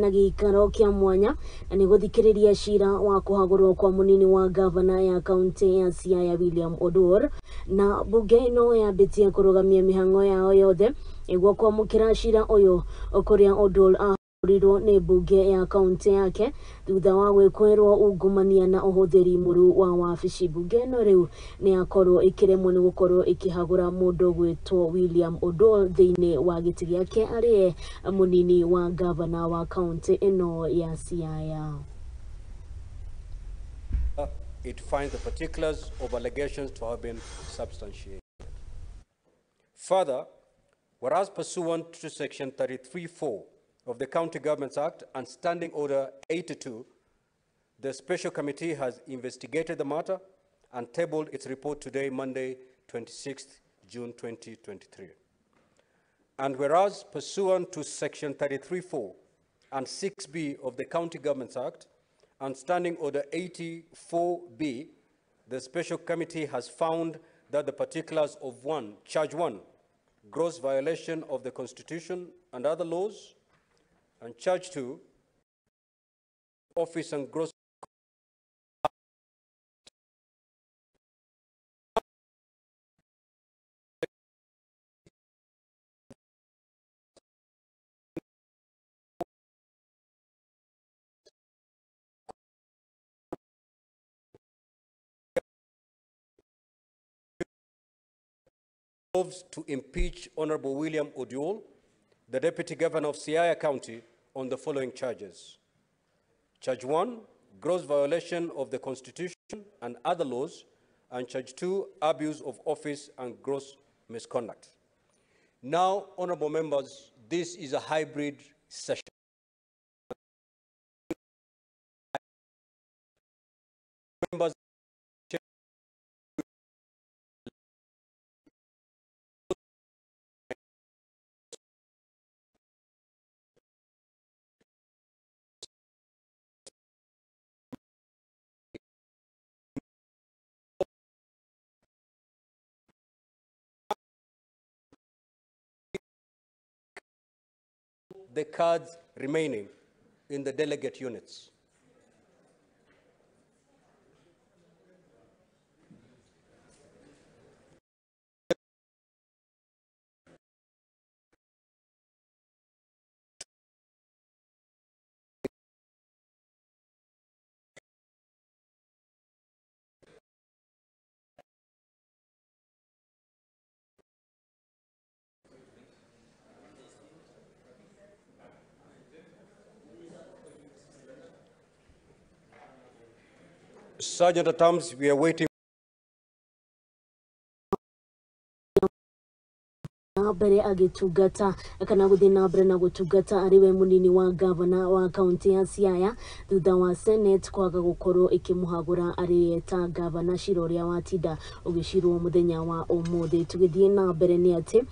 na gikaro kia mwanya na ni guthikiriria cira wa kuhagurwo kwa munini wa gavana ya kaunti ya SIAYA William Oduol na bunge no yambitie kurugamia mihango yao yothe igwo kwamukira cira uyu kuria Oduol ahuriro ni bunge ya kaunti yake thutha wa gwikwerwo ungumania na uhuthiri muru wa wabici. Bunge no riu ni akorwo ikiremwo ni gukorwo ikihagura mundu gwitwo William Oduol thiini wa giti giake ari munini wa gavana wa kaunti ino ya SIAYA. It finds the particulars of allegations to have been substantiated. Further, whereas pursuant to Section 33(4) of the County Governments Act and Standing Order 82, the Special Committee has investigated the matter and tabled its report today, Monday, 26th June 2023. And whereas pursuant to Section 33(4) and 6(b) of the County Governments Act and Standing Order 84(b), the Special Committee has found that the particulars of Charge 1, gross violation of the Constitution and other laws, and Charge 2, office and gross to impeach Honorable William Oduol, the Deputy Governor of SIAYA County, on the following charges. Charge 1, gross violation of the Constitution and other laws, and Charge 2, abuse of office and gross misconduct. Now, honorable members, this is a hybrid session. Members the cards remaining in the delegate units. Sergeant at Arms, we are waiting. MBERE agitungata kana guthii na mbere na gutungata ariwe munini wa gavana wa kaunti ya SIAYA thutha wa Senate kwaga gukorwo ikimuhagura ari ta gavana Cira uria watinda ugicirwo muthenya wa umuthi. Tugithii na mbere ni ati